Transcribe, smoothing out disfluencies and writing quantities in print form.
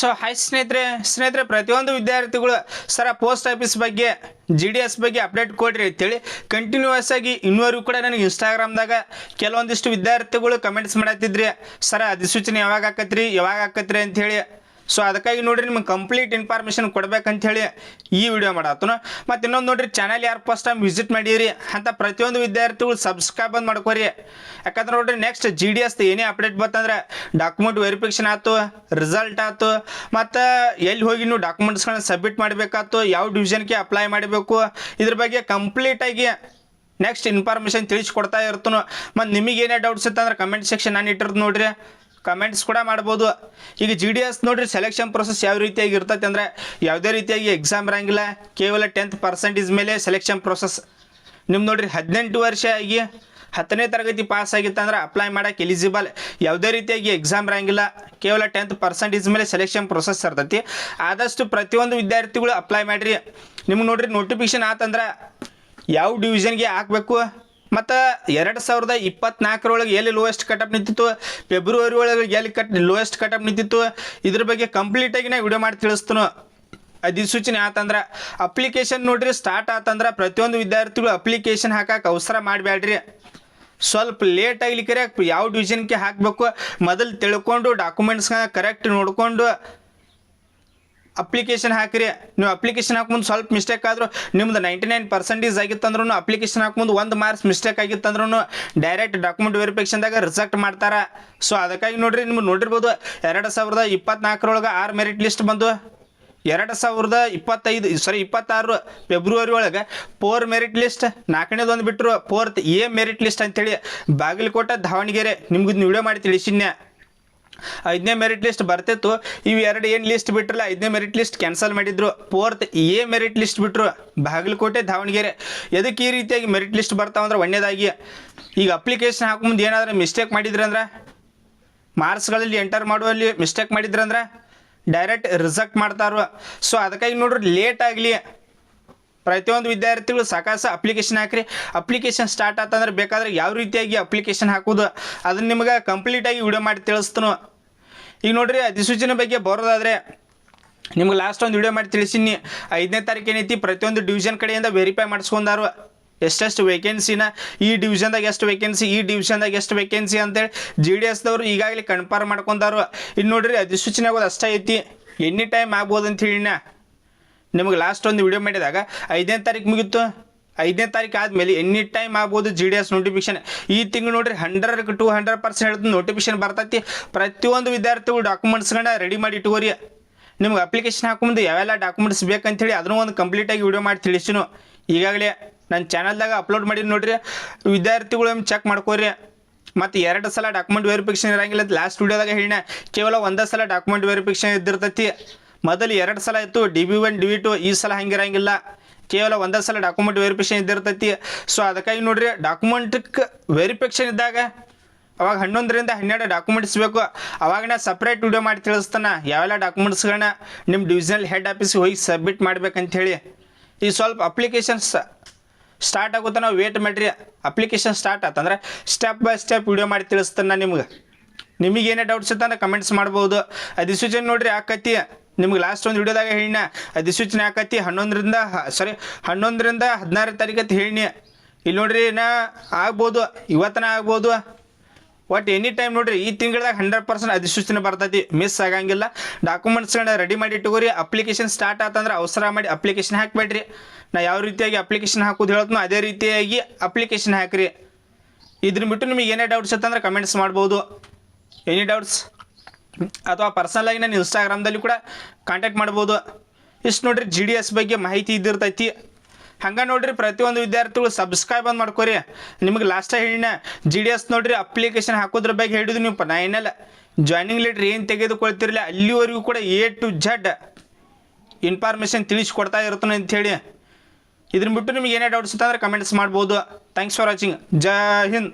So hi ಸ್ನೇಹಿತರೆ ಪ್ರತಿಯೊಂದು ವಿದ್ಯಾರ್ಥಿಗಳು ಸರ ಪೋಸ್ಟ್ ಆಫೀಸ್ ಬಗ್ಗೆ GDS ಬಗ್ಗೆ ಅಪ್ಡೇಟ್ ಕೊಡ್ರಿ ಅಂತೇಳಿ ಕಂಟಿನ್ಯೂಸ್ ಆಗಿ ಇನ್ನೂವರೆಗೂ ಕೂಡ ನನಗೆ ಇನ್ಸ್ಟಾಗ್ರಾಮ್ದಾಗ ಕೆಲವೊಂದಿಷ್ಟು ವಿದ್ಯಾರ್ಥಿಗಳು ಕಮೆಂಟ್ಸ್ ಮಾಡತ್ತಿದ್ರಿ ಸರ ಅಧಿಸೂಚನೆ ಯಾವಾಗ ಆಕತ್ರಿ ಅಂಥೇಳಿ. ಸೊ ಅದಕ್ಕಾಗಿ ನೋಡ್ರಿ ನಿಮ್ಗೆ ಕಂಪ್ಲೀಟ್ ಇನ್ಫಾರ್ಮೇಷನ್ ಕೊಡ್ಬೇಕಂತ ಹೇಳಿ ಈ ವಿಡಿಯೋ ಮಾಡತ್ತನು. ಮತ್ತು ಇನ್ನೊಂದು ನೋಡ್ರಿ, ಚಾನಲ್ ಯಾರು ಫಸ್ಟ್ ಟೈಮ್ ವಿಸಿಟ್ ಮಾಡಿರಿ ಅಂತ ಪ್ರತಿಯೊಂದು ವಿದ್ಯಾರ್ಥಿಗಳು ಸಬ್ಸ್ಕ್ರೈಬ್ ಬಂದು ಮಾಡ್ಕೋರಿ. ಯಾಕಂದ್ರೆ ನೋಡ್ರಿ ನೆಕ್ಸ್ಟ್ GDS ಏನೇ ಅಪ್ಡೇಟ್ ಬಂತಂದ್ರೆ ಡಾಕ್ಯುಮೆಂಟ್ ವೆರಿಫಿಕೇಷನ್ ಆಯ್ತು, ರಿಸಲ್ಟ್ ಆಯ್ತು, ಮತ್ತು ಎಲ್ಲಿ ಹೋಗಿ ನೀವು ಡಾಕ್ಯುಮೆಂಟ್ಸ್ಗಳನ್ನ ಸಬ್ಮಿಟ್ ಮಾಡಬೇಕಾಯ್ತು, ಯಾವ ಡಿವಿಷನ್ಗೆ ಅಪ್ಲೈ ಮಾಡಬೇಕು, ಇದ್ರ ಬಗ್ಗೆ ಕಂಪ್ಲೀಟಾಗಿ ನೆಕ್ಸ್ಟ್ ಇನ್ಫಾರ್ಮೇಷನ್ ತಿಳಿಸ್ಕೊಡ್ತಾ ಇರ್ತನು. ಮತ್ತು ನಿಮಗೇನೇ ಡೌಟ್ಸ್ ಇತ್ತಂದ್ರೆ ಕಮೆಂಟ್ ಸೆಕ್ಷನ್ ನಾನು ಇಟ್ಟಿರ್ದು ನೋಡ್ರಿ, ಕಮೆಂಟ್ಸ್ ಕೂಡ ಮಾಡ್ಬೋದು. ಈಗ GDS ನೋಡ್ರಿ ಸೆಲೆಕ್ಷನ್ ಪ್ರೊಸೆಸ್ ಯಾವ ರೀತಿಯಾಗಿ ಇರ್ತೈತೆ ಅಂದರೆ ಯಾವುದೇ ರೀತಿಯಾಗಿ ಎಕ್ಸಾಮ್ ಇರಂಗಿಲ್ಲ, ಕೇವಲ 10% ಮೇಲೆ ಸೆಲೆಕ್ಷನ್ ಪ್ರೊಸೆಸ್. ನಿಮ್ಮ ನೋಡ್ರಿ 18 ವರ್ಷ ಆಗಿ 10ನೇ ತರಗತಿ ಪಾಸ್ ಆಗಿತ್ತಂದ್ರೆ ಅಪ್ಲೈ ಮಾಡೋಕ್ಕೆ ಎಲಿಜಿಬಲ್. ಯಾವುದೇ ರೀತಿಯಾಗಿ ಎಕ್ಸಾಮ್ ಇರಂಗಿಲ್ಲ, ಕೇವಲ 10% ಮೇಲೆ ಸೆಲೆಕ್ಷನ್ ಪ್ರೊಸೆಸ್ ಇರ್ತೈತಿ. ಆದಷ್ಟು ಪ್ರತಿಯೊಂದು ವಿದ್ಯಾರ್ಥಿಗಳು ಅಪ್ಲೈ ಮಾಡಿರಿ. ನಿಮ್ಗೆ ನೋಡ್ರಿ ನೋಟಿಫಿಕೇಷನ್ ಆತಂದ್ರೆ ಯಾವ ಡಿವಿಷನ್ಗೆ ಹಾಕಬೇಕು, ಮತ್ತು 2024 ಎಲ್ಲಿ ಲೋಯೆಸ್ಟ್ ಕಟಪ್ ನಿಂತಿತ್ತು, ಫೆಬ್ರವರಿ ಒಳಗೆ ಎಲ್ಲಿ ಲೋಯೆಸ್ಟ್ ಕಟಪ್ ನಿಂತಿತ್ತು, ಇದ್ರ ಬಗ್ಗೆ ಕಂಪ್ಲೀಟಾಗಿ ನಾ ವಿಡಿಯೋ ಮಾಡಿ ತಿಳಿಸ್ತಾನು. ಅಧಿಸೂಚನೆ ಆತಂದ್ರೆ ಅಪ್ಲಿಕೇಶನ್ ನೋಡ್ರಿ ಸ್ಟಾರ್ಟ್ ಆತಂದ್ರೆ ಪ್ರತಿಯೊಂದು ವಿದ್ಯಾರ್ಥಿಗಳು ಅಪ್ಲಿಕೇಶನ್ ಹಾಕಕ್ಕೆ ಅವಸರ ಮಾಡಬೇಡ್ರಿ. ಸ್ವಲ್ಪ ಲೇಟ್ ಆಗ್ಲಿಕ್ಕೆ ಯಾವ ಡಿವಿಷನ್ಗೆ ಹಾಕಬೇಕು ಮೊದಲು ತಿಳ್ಕೊಂಡು ಡಾಕ್ಯುಮೆಂಟ್ಸ್ನ ಕರೆಕ್ಟ್ ನೋಡಿಕೊಂಡು ಅಪ್ಲಿಕೇಶನ್ ಹಾಕಿರಿ. ನೀವು ಅಪ್ಲಿಕೇಶನ್ ಹಾಕ್ಮುಂದು ಸ್ವಲ್ಪ ಮಿಸ್ಟೇಕ್ ಆದರೂ ನಿಮ್ದು 99% ಆಗಿತ್ತಂದ್ರೂ ಅಪ್ಲಿಕೇಶನ್ ಹಾಕ್ಮುಂದು 1 ಮಾರ್ಕ್ಸ್ ಮಿಸ್ಟೇಕ್ ಆಗಿತ್ತಂದ್ರೂ ಡೈರೆಕ್ಟ್ ಡಾಕ್ಯುಮೆಂಟ್ ವೆರಿಫಿಕೇಷನ್ದಾಗ ರಿಜೆಕ್ಟ್ ಮಾಡ್ತಾರೆ. ಸೊ ಅದಕ್ಕಾಗಿ ನೋಡ್ರಿ, ನಿಮ್ಗೆ ನೋಡಿರ್ಬೋದು 2024 6 ಮೆರಿಟ್ ಲಿಸ್ಟ್ ಬಂದು 2026 ಫೆಬ್ರವರಿ ಒಳಗೆ 4 ಮೆರಿಟ್ ಲಿಸ್ಟ್, 4ನೇದೊಂದು ಬಿಟ್ಟರು 4th A ಮೆರಿಟ್ ಲಿಸ್ಟ್ ಅಂತೇಳಿ ಬಾಗಲಕೋಟೆ ದಾವಣಗೆರೆ ನಿಮ್ಗೆ ವಿಡಿಯೋ ಮಾಡಿ ತಿಳಿಸಿನ್ಯ. 5ನೇ ಮೆರಿಟ್ ಲಿಸ್ಟ್ ಬರ್ತಿತ್ತು, ಇವು 2 ಏನು ಲಿಸ್ಟ್ ಬಿಟ್ರಲ್ಲ 5ನೇ ಮೆರಿಟ್ ಲಿಸ್ಟ್ ಕ್ಯಾನ್ಸಲ್ ಮಾಡಿದ್ರು. 4th A ಮೆರಿಟ್ ಲಿಸ್ಟ್ ಬಿಟ್ಟರು ಬಾಗಲಕೋಟೆ ದಾವಣಗೆರೆ. ಎದಕ್ಕೆ ಈ ರೀತಿಯಾಗಿ ಮೆರಿಟ್ ಲಿಸ್ಟ್ ಬರ್ತಾವಂದ್ರೆ ಒಳ್ಳೆಯದಾಗಿ ಈಗ ಅಪ್ಲಿಕೇಶನ್ ಹಾಕುಮುಂದು ಏನಾದರೂ ಮಿಸ್ಟೇಕ್ ಮಾಡಿದ್ರಂದ್ರೆ, ಮಾರ್ಕ್ಸ್ಗಳಲ್ಲಿ ಎಂಟರ್ ಮಾಡುವಲ್ಲಿ ಮಿಸ್ಟೇಕ್ ಮಾಡಿದ್ರಂದ್ರೆ ಡೈರೆಕ್ಟ್ ರಿಜೆಕ್ಟ್ ಮಾಡ್ತಾರ. ಸೊ ಅದಕ್ಕಾಗಿ ನೋಡ್ರಿ ಲೇಟ್ ಆಗಲಿ ಪ್ರತಿಯೊಂದು ವಿದ್ಯಾರ್ಥಿಗಳು ಸಾಕಾಸ ಅಪ್ಲಿಕೇಶನ್ ಹಾಕಿರಿ. ಅಪ್ಲಿಕೇಶನ್ ಸ್ಟಾರ್ಟ್ ಆತಂದ್ರೆ ಬೇಕಾದ್ರೆ ಯಾವ ರೀತಿಯಾಗಿ ಅಪ್ಲಿಕೇಶನ್ ಹಾಕೋದು ಅದನ್ನು ನಿಮ್ಗೆ ಕಂಪ್ಲೀಟಾಗಿ ವಿಡಿಯೋ ಮಾಡಿ ತಿಳಿಸ್ತಾನು. ಈಗ ನೋಡ್ರಿ ಅಧಿಸೂಚನೆ ಬಗ್ಗೆ ಬರೋದಾದರೆ ನಿಮ್ಗೆ ಲಾಸ್ಟ್ ಒಂದು ವಿಡಿಯೋ ಮಾಡಿ ತಿಳಿಸಿನಿ. 5ನೇ ತಾರೀಕು ಏನೈತಿ ಪ್ರತಿಯೊಂದು ಡಿವಿಷನ್ ಕಡೆಯಿಂದ ವೆರಿಫೈ ಮಾಡಿಸ್ಕೊಂಡಾರು ಎಷ್ಟೆಷ್ಟು ವೇಕೆನ್ಸಿನ, ಈ ಡಿವಿಷನ್ದಾಗ ಎಷ್ಟು ವೇಕೆನ್ಸಿ, ಈ ಡಿವಿಷನ್ದಾಗ ಎಷ್ಟು ವೇಕೆನ್ಸಿ ಅಂತೇಳಿ GDSದವರು ಈಗಾಗಲೇ ಕನ್ಫರ್ಮ್ ಮಾಡ್ಕೊಂಡಾರು. ಇನ್ನು ನೋಡ್ರಿ ಅಧಿಸೂಚನೆ ಆಗೋದು ಅಷ್ಟೇ ಐತಿ, ಎನಿ ಟೈಮ್ ಆಗ್ಬೋದು ಅಂತ ಹೇಳಿನ. ನಿಮಗೆ ಲಾಸ್ಟ್ ಒಂದು ವಿಡಿಯೋ ಮಾಡಿದಾಗ 5ನೇ ತಾರೀಕು ಮುಗಿತು, 5ನೇ ತಾರೀಕು ಆದಮೇಲೆ ಎನಿ ಟೈಮ್ ಆಗ್ಬೋದು GDS ನೋಟಿಫಿಕೇಷನ್. ಈ ತಿಂಗಳು ನೋಡ್ರಿ 100 to 100% ಹೇಳ್ದು ನೋಟಿಫಿಕೇಷನ್ ಬರ್ತೈತಿ. ಪ್ರತಿಯೊಂದು ವಿದ್ಯಾರ್ಥಿಗಳು ಡಾಕ್ಯುಮೆಂಟ್ಸ್ಗಳನ್ನ ರೆಡಿ ಮಾಡಿ ಇಟ್ಕೋರಿ. ನಿಮ್ಗೆ ಅಪ್ಲಿಕೇಶನ್ ಹಾಕೊಂಬಂದು ಯಾವೆಲ್ಲ ಡಾಕ್ಯುಮೆಂಟ್ಸ್ ಬೇಕಂತೇಳಿ ಅದನ್ನೂ ಒಂದು ಕಂಪ್ಲೀಟಾಗಿ ವಿಡಿಯೋ ಮಾಡಿ ತಿಳಿಸಿನು. ಈಗಾಗಲೇ ನನ್ನ ಚಾನಲ್ದಾಗ ಅಪ್ಲೋಡ್ ಮಾಡಿ ನೋಡ್ರಿ, ವಿದ್ಯಾರ್ಥಿಗಳು ಚೆಕ್ ಮಾಡ್ಕೋರಿ. ಮತ್ತು 2 ಸಲ ಡಾಕ್ಯುಮೆಂಟ್ ವೆರಿಫಿಕೇಷನ್ ಇರಂಗಿಲ್ಲ ಅಂತ ಲಾಸ್ಟ್ ವಿಡಿಯೋದಾಗ ಹೇಳಿನ, ಕೇವಲ 1 ಸಲ ಡಾಕ್ಯುಮೆಂಟ್ ವೆರಿಫಿಕೇಷನ್ ಇದ್ದಿರ್ತೈತಿ. ಮೊದಲು 2 ಸಲ ಇತ್ತು DB1 DB2, ಈ ಸಲ ಹಂಗಿರಂಗಿಲ್ಲ, ಕೇವಲ 1 ಸಲ ಡಾಕ್ಯುಮೆಂಟ್ ವೆರಿಫಿಕೇಷನ್ ಇದ್ದಿರ್ತೈತಿ. ಸೊ ಅದಕ್ಕಾಗಿ ನೋಡ್ರಿ ಡಾಕ್ಯುಮೆಂಟ್ಗೆ ವೆರಿಫಿಕೇಷನ್ ಇದ್ದಾಗ ಅವಾಗ 11ರಿಂದ 12 ಡಾಕ್ಯುಮೆಂಟ್ಸ್ ಬೇಕು. ಅವಾಗ ನಾ ಸಪ್ರೇಟ್ ವಿಡಿಯೋ ಮಾಡಿ ತಿಳಿಸ್ತಾನೆ ಯಾವೆಲ್ಲ ಡಾಕ್ಯುಮೆಂಟ್ಸ್ಗಳನ್ನ ನಿಮ್ಮ ಡಿವಿಷನಲ್ ಹೆಡ್ ಆಫೀಸಿಗೆ ಹೋಗಿ ಸಬ್ಮಿಟ್ ಮಾಡ್ಬೇಕಂಥೇಳಿ. ಈ ಸ್ವಲ್ಪ ಅಪ್ಲಿಕೇಶನ್ಸ್ ಸ್ಟಾರ್ಟ್ ಆಗುತ್ತೆ, ನಾವು ವೇಟ್ ಮಾಡಿರಿ. ಅಪ್ಲಿಕೇಶನ್ ಸ್ಟಾರ್ಟ್ ಆತಂದ್ರೆ ಸ್ಟೆಪ್ ಬೈ ಸ್ಟೆಪ್ ವಿಡಿಯೋ ಮಾಡಿ ತಿಳಿಸ್ತಾನೆ ನಾನು ನಿಮ್ಗೆ. ನಿಮಗೇನೇ ಡೌಟ್ಸ್ ಇತ್ತಂದ್ರೆ ಕಮೆಂಟ್ಸ್ ಮಾಡ್ಬೋದು. ಅಧಿಸೂಚನೆ ನೋಡ್ರಿ ಆಕತಿ, ನಿಮ್ಗೆ ಲಾಸ್ಟ್ ಒಂದು ವಿಡಿಯೋದಾಗ ಹೇಳಿನ ಅಧಿಸೂಚನೆ ಆಕತಿ 11ರಿಂದ 16 ತಾರೀಕು ಹೇಳಿನಿ. ಇಲ್ಲಿ ನೋಡ್ರಿ ನಾ ಆಗ್ಬೋದು, ಇವತ್ತನ ಆಗ್ಬೋದು, ಒಟ್ಟು ಎನಿ ಟೈಮ್ ನೋಡ್ರಿ ಈ ತಿಂಗಳದಾಗ 100% ಅಧಿಸೂಚನೆ ಬರ್ತೈತಿ, ಮಿಸ್ ಆಗಂಗಿಲ್ಲ. ಡಾಕ್ಯುಮೆಂಟ್ಸ್ಗಳನ್ನ ರೆಡಿ ಮಾಡಿ ಇಟ್ಕೋರಿ. ಅಪ್ಲಿಕೇಶನ್ ಸ್ಟಾರ್ಟ್ ಆತಂದ್ರೆ ಅವಸರ ಮಾಡಿ ಅಪ್ಲಿಕೇಶನ್ ಹಾಕಬೇಡ್ರಿ. ನಾ ಯಾವ ರೀತಿಯಾಗಿ ಅಪ್ಲಿಕೇಶನ್ ಹಾಕೋದು ಹೇಳ್ತನೋ ಅದೇ ರೀತಿಯಾಗಿ ಅಪ್ಲಿಕೇಶನ್ ಹಾಕಿರಿ. ಇದ್ರ ಬಿಟ್ಟು ನಿಮಗೆ ಏನೇ ಡೌಟ್ಸ್ ಇತ್ತಂದ್ರೆ ಕಮೆಂಟ್ಸ್ ಮಾಡ್ಬೋದು. ಎನಿ ಡೌಟ್ಸ್ ಅಥವಾ ಪರ್ಸನಲಾಗಿ ನಾನು ಇನ್ಸ್ಟಾಗ್ರಾಮ್ದಲ್ಲಿ ಕೂಡ ಕಾಂಟ್ಯಾಕ್ಟ್ ಮಾಡ್ಬೋದು. ಇಷ್ಟು ನೋಡ್ರಿ GDS ಬಗ್ಗೆ ಮಾಹಿತಿ ಇದ್ದಿರ್ತೈತಿ. ಹಂಗೆ ನೋಡ್ರಿ ಪ್ರತಿಯೊಂದು ವಿದ್ಯಾರ್ಥಿಗಳು ಸಬ್ಸ್ಕ್ರೈಬ್ ಬಂದು ಮಾಡ್ಕೋರಿ. ನಿಮಗೆ ಲಾಸ್ಟಾಗಿ ಹೇಳಿನ GDS ನೋಡ್ರಿ ಅಪ್ಲಿಕೇಶನ್ ಹಾಕೋದ್ರ ಬಗ್ಗೆ ಹೇಳಿದ್ರು ನೀವು ನಾನೆಲ್ಲ ಜಾಯ್ನಿಂಗ್ ಲೆಟ್ರ್ ಏನು ತೆಗೆದುಕೊಳ್ತಿರಲಿಲ್ಲ ಅಲ್ಲಿವರೆಗೂ ಕೂಡ A to Z ಇನ್ಫಾರ್ಮೇಷನ್ ತಿಳಿಸ್ಕೊಡ್ತಾ ಇರ್ತಾನೆ ಅಂಥೇಳಿ. ಇದನ್ನ ಬಿಟ್ಟು ನಿಮಗೆ ಏನೇ ಡೌಟ್ಸ್ ಇತ್ತಂದ್ರೆ ಕಮೆಂಟ್ಸ್ ಮಾಡ್ಬೋದು. Thanks for watching. Jai Hind.